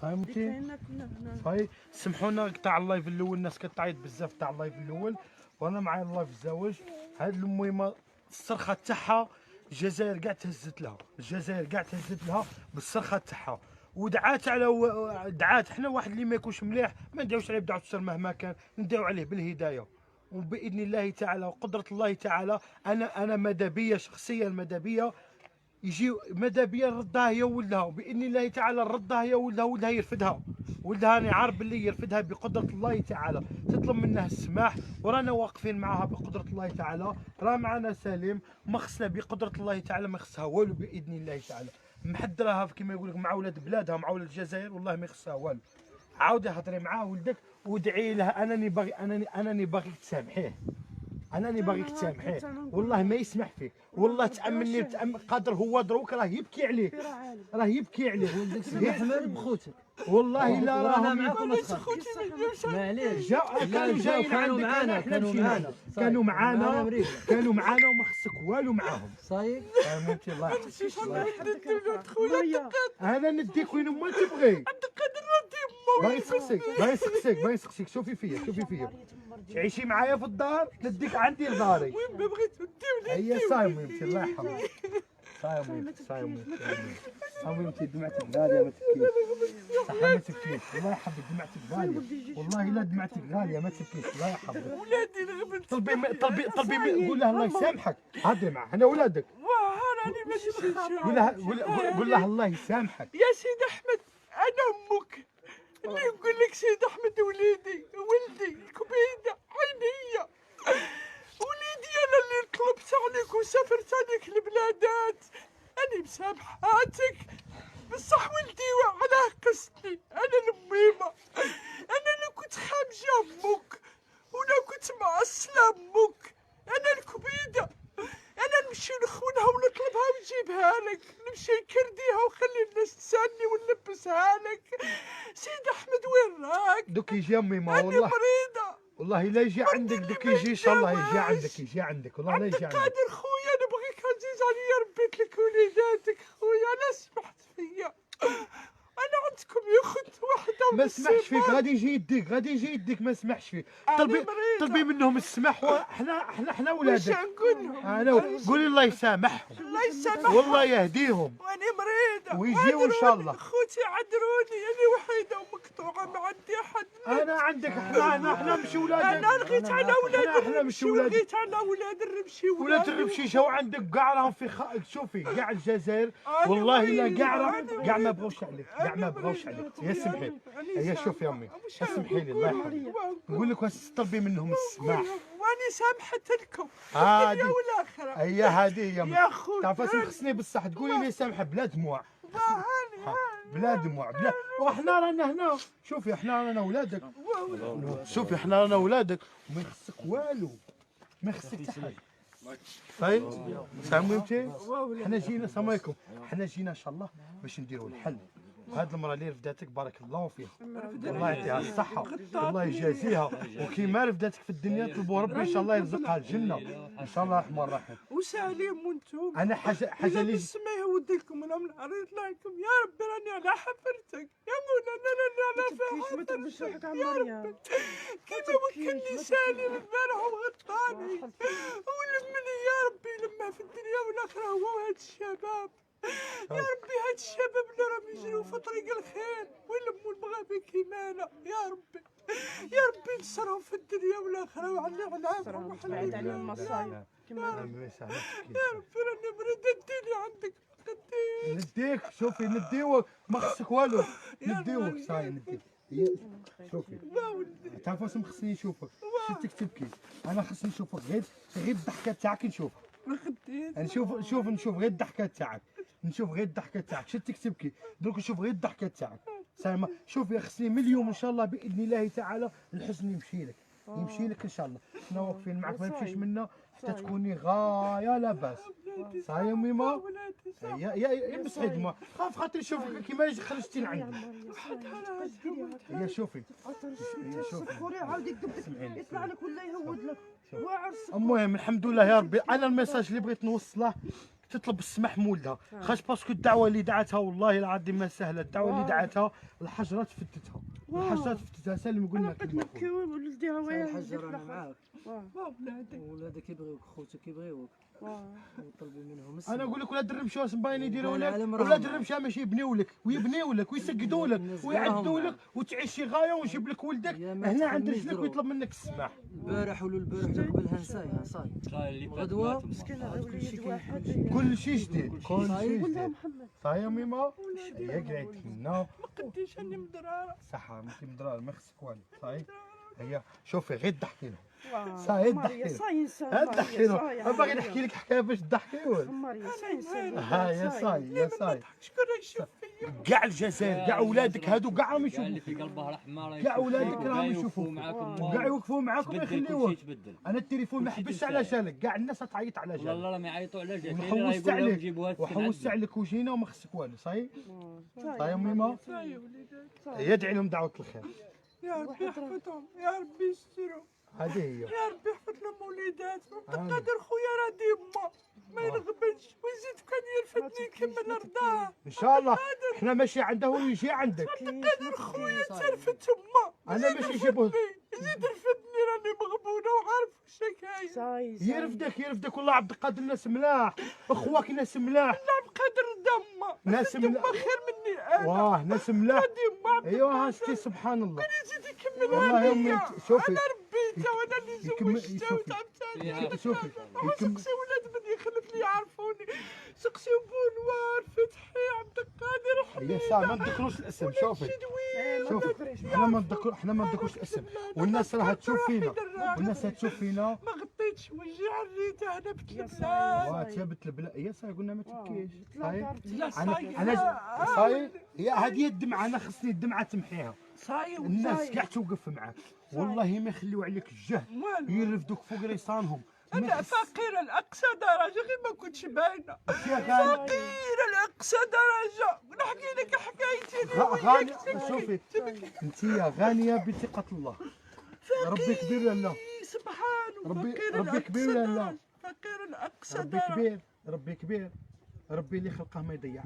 فهمتي؟ صحيح. سمحونا تاع اللايف الاول، الناس كتعيط بزاف تاع اللايف الاول، وانا معايا اللايف الزواج. هاد المهمه الصرخه تاعها الجزائر كاع تهزت لها، الجزائر كاع تهزت لها بالصرخه تاعها، ودعات على دعات. حنا واحد اللي ما يكونش مليح ما ندعوش عليه بدعوة الشر مهما كان، ندعو عليه بالهدايه، وباذن الله تعالى وقدره الله تعالى. انا ماذا بيا شخصيا، ماذا بيا يجي ماذا بيا نردها هي ولدها، وباذن الله تعالى نردها هي ولدها، ولدها يرفدها، ولدها انا عارف باللي يرفدها بقدره الله تعالى. تطلب منه السماح ورانا واقفين معاها بقدره الله تعالى. راه معنا سليم ما خصنا بقدره الله تعالى، ما خصها والو باذن الله تعالى. محضرها كما يقول لك مع ولاد بلادها، مع ولاد الجزائر، والله ما يخصها والو. عاودي هضري معاه ولدك وادعي له. انني باغيك تسامحيه، انني باغيك تسامحيه، والله ما يسمح فيك، والله تامني قادر هو دروك راه يبكي عليك، راه يبكي عليك ولدك. محمد بخوتك والله لا رانا راهم معاكم معليش كانوا جايين كانوا عندك، معانا كانوا معانا كانوا معانا كانوا معانا وما خصك والو معاهم. صايب فهمتي؟ الله انا نديك وين ما تبغي. باغي يسقسيك شوفي فيا، شوفي فيا. تعيشي معايا في الدار نديك عندي لداري. وين ما بغيت وديوني. هي صايمتي الله يرحمك. صايمتي دمعتك غاليه ما تبكيش. صح ما تبكيش، الله يحفظك. دمعتك غاليه والله، لا دمعتك غاليه ما تبكيش، الله يحفظك. ولادي الغبن. طلبي قول له الله يسامحك. هضري معاه، انا ولادك. راني ماشي قول له الله يسامحك. يا سيدي احمد انا امك اللي يقول لك سيدي احمد ولدي الكبيده عينيا. وليدي انا اللي طلبت عليك وسافرت عليك البلادات. انا مسامحاتك بصح ولدي على قصدي. انا الميمه، انا اللي كنت خامجه امك ولا كنت معسله امك. انا الكبيده، انا نمشي لخونها ونطلبها ونجيبها لك، نمشي نكرديها وخلي الناس تسالني ونلبسها لك. سيد احمد وين راك؟ دوك يجي امي ما انا والله مريضه والله لا يجي عندك، دوك يجي ان شاء الله يجي عندك والله لا عبد يجي عندك. القادر خويا نبغيك عزيز عليا ربيت لك وليداتك خويا لا سمحت فيا. انا عندكم يا خت وحده ما سمحش فيك، غادي يجي يديك ما سمحش فيك. طلبي منهم السماح، احنا ولادك. واش نقول لهم؟ انا قولي الله يسامحهم الله يسامحهم والله يهديهم واني مريضه ويجيو ان شاء الله. خوتي عذروني انا وحيده ومقطوعه ما عندي حد. انا عندك احنا مش ولادك. انا لغيت على ولاد احنا مش ولادك. لغيت على ولاد الرمشي ولاد الرمشيشه وعندك كاع راهم في شوفي كاع الجزائر والله لا كاع ما بغوش عليك، كاع ما بغوش عليك. يا سمحي هي شوفي يا امي اسمحي لي الله يحفظك. نقول لك طلبي منهم السماح. واني سامحت لكم هادي الدنيا والاخره. هي هذه يا امي. يا خويا تعرف خصني بصح تقولي لي سامحه بلا دموع، بلا دموع بلا. وحنا رانا هنا شوفي، احنا رانا ولادك، شوفي احنا رانا ولادك وما يخصك والو، ما يخصك حتى حاجه. طيب فهمتي؟ حنا جينا السلام عليكم، حنا جينا ان شاء الله باش نديروا الحل. وهاد المراه اللي رفداتك بارك الله فيها، الله يعطيها الصحة، الله يجازيها، وكيما رفداتك في الدنيا طلبوا ربي ان شاء الله يرزقها الجنة ان شاء الله الرحمن الرحيم. وسالم وانتم انا حاجة اللي السما يهود لكم انا من عريض لكم يا ربي راني على حفرتك يا مولانا راني على حفرتك يا ربي. كيما وكلني سالم البارح وغطاني ولمني يا ربي لما في الدنيا والاخره هو هاد الشباب. يا ربي هاد الشباب اللي راهم يجريو في طريق الخير ويلموا المغابي كيمانا يا ربي. يا ربي نصرهم في الدنيا والاخره وعلي علامهم وحلي عليهم المصايب. يا ربي راني مريض اديني عندك نديك. شوفي نديوك ما خصك والو، نديوك صاي نديك. شوفي تعرف واش خصني نشوفك شفتك تبكي، انا خصني نشوفك غير الضحكه تاعك نشوفها. انا نشوف غير الضحكه تاعك، نشوف غير الضحكه تاعك. شفتك تبكي دوك نشوف غير الضحكه تاعك. سامع شوفي خصني من اليوم ان شاء الله باذن الله تعالى الحزن يمشي لك ان شاء الله. حنا واقفين معك ما يمشيش منا حتى تكوني غايه لاباس. صاي امي ما يا مسعد ما خاف خاطر نشوفك كيما خرجتي لعندي. هي شوفي عاود يكذب يطلع لك ولا يهود لك. المهم الحمد لله يا ربي. انا الميساج اللي بغيت نوصله تطلب السماح مولدها خاش باسكو الدعوه اللي دعتها والله العظيم ما سهله الدعوه اللي دعتها الحجرات فتتها الحجرات فتتها سلم قلنا قد كلمه نبكي ولدي هو الحجر انا معاك ولادي ولادك يبغيوك خوتك يبغيوك وطلبوا منهم انا نقول لك ولاد الرمشه واش باين يديروا لك العالم راهم ولاد الرمشه ماشي يبنيو لك ويبنيو لك ويسقدوا لك ويعدوا لك وتعيش شي غايه ويجيب لك ولدك يا ما هنا عند تحمل رجلك زرو. ويطلب منك السماح البارح ولا البارح ولا قبلها نسايها صاي غدوه كل شيء كاين كل شيء جديد كل شيء صحيح. جديد صحيح يا ميما هي قاعد لنا ما قديش اني مدراره صحه انت مدرار ما خصك والو صحيح هي شوفي غير ضحكي له واه صاي ماريا ضحكي له صاي انسان ضحكي له باغي نحكي لك حكايه باش تضحكي ولا ماريا صاي انسان ها يا صاي يا صاي شكون يشوف فيا كاع الجزائر كاع ولادك هادو كاع راهم يشوفوا اللي في قلبها رحمه كاع ولادك راهم يشوفوا معاكم وكاع يوقفوا معاكم تبدل يخليوه كل شيء تبدل انا التليفون ما حبسش على جالك كاع الناس تعيط على جالك والله ما يعيطوا على جال وحوست عليك وحوست عليك وجينا وما خصك والو صاي صاي ميما صاي وليدات يدعي لهم دعوه الخير يا ربي يحفظهم يا ربي يسترهم هذه هي يا ربي يحفظ لهم وليداتهم قادر خويا راه ديما ما يرغبنش ويزيد كان يرفدني كمل رضاه ان شاء الله احنا ماشي عنده ويجي عندك قادر خويا ترفد تما انا باش يجيبوه زيد رفدني راني مغبونه وعارف وش كاين صاي يرفدك والله عبد القادر ناس ملاح اخواك ناس ملاح لا بقدر دما ناس ملاح خير مني انا واه ناس ملاح ديما عبد ايوا هاشتي سبحان الله يزيد يكمل والله يا عليا امي شوفي انا ربيته وانا اللي يكمل- زوجته شوفي. وتعبت شوفي يكمل سقسي ولاد من يخلف لي يعرفوني سقسي بونوار فتحي عبد القادر يا سا ما نذكروش الاسم شوفي شوفي احنا ما نذكروش الاسم والناس راها تشوف فينا والناس تشوف فينا ما غطيتش وجهي عريته انا بنت يا البلاد واتبت البلا يا سا قلنا ما تبكيش صحيح لا انا صاي انا صاي هي هذه الدمعه انا خصني الدمعه تمحيها صاي الناس كاع توقف معاك والله ما يخليو عليك الجهد والو يرفدوك فوق ريصانهم انا فقيره لاقصى درجه غير ما كنتش باينه يا غالي فقيره لاقصى درجه نحكي لك حكايتي غالي شوفي انت يا غانيه بثقه الله ربي كبير ولا لا سبحانه ربي- فقير ربي لأقصى كبير ولا لا؟ درجة. فقير لاقصى ربي درجه كبير ربي كبير ربي اللي خلقه ما يضيعه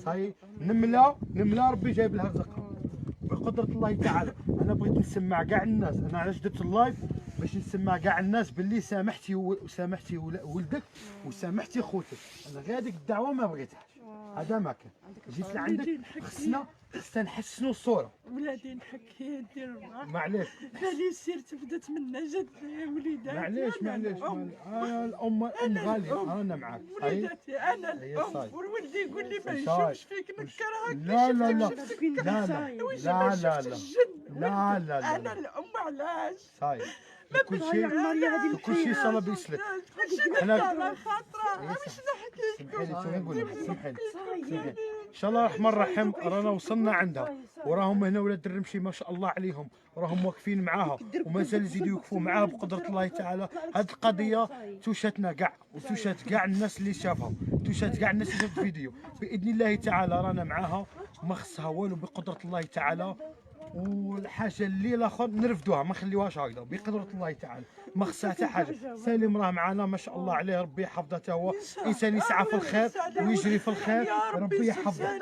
صحيح نمله ربي جايب لها رزقها بقدرة الله تعالى انا بغيت نسمع كاع الناس انا علاش درت اللايف باش نسمع كاع الناس باللي سامحتي ولدك وسامحتي خوتك انا غير هذيك الدعوه ما بغيتهاش هذا ما كان جيت لعندك خصنا نحسنوا الصوره ولادي نحكي ندير معاه معليش بالي سيرت بدات منا جد يا وليداتي معليش انا الام غاليه انا معاك صحيح وليداتي انا هي الام صايب. والولدي يقول لي ما صايب. يشوفش فيك نكرهك لا لا لا شفتك لا صاي لا لا لا لا لا لا انا الام علاش صايب كل هاي شيء ماريا هذه كل شيء صلى بيسلك انا على خاطره واش نحكي سمحي لي شنو نقول لك سمحي لي ان شاء الله الرحمن الرحيم رانا وصلنا عندها وراهم هنا ولاد الرمشي ما شاء الله عليهم وراهم واقفين معاها ومازال يزيدوا يوقفوا معاها بقدره الله تعالى هذه القضيه توشتنا كاع وتوشت كاع الناس اللي شافها توشت كاع الناس اللي شافت الفيديو باذن الله تعالى رانا معاها وما خصها والو بقدره الله تعالى والحاجه اللي الاخر نرفدوها ما نخليوهاش هكذا بقدره الله تعالى ما خصها حتى حاجه سالم راه معنا ما شاء الله عليه ربي يحفظه حتى هو انسان يسعى في الخير ويجري في الخير ربي يحفظه يا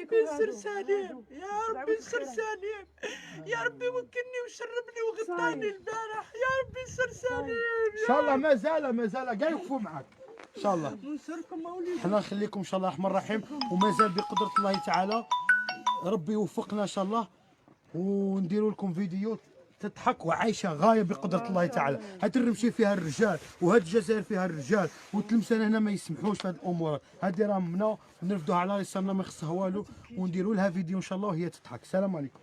ربي سر سليم يا ربي سر سليم يا ربي وكلني وشربني وغطاني البارح يا ربي سر سليم ان شاء الله ما زال كاع يوقفوا معاك ان شاء الله نسركم مولدي حنا نخليكم ان شاء الله الرحمن الرحيم ومازال بقدره الله تعالى ربي يوفقنا ان شاء الله ونديروا لكم فيديو تضحك وعايشه غايه بقدره الله تعالى هاد الرمشي فيها الرجال وهاد الجزائر فيها الرجال والتلمسان هنا ما يسمحوش في هاد الامور هادي راه منا ونرفدوها على رسالنا ما يخصها والو ونديروا لها فيديو ان شاء الله وهي تضحك السلام عليكم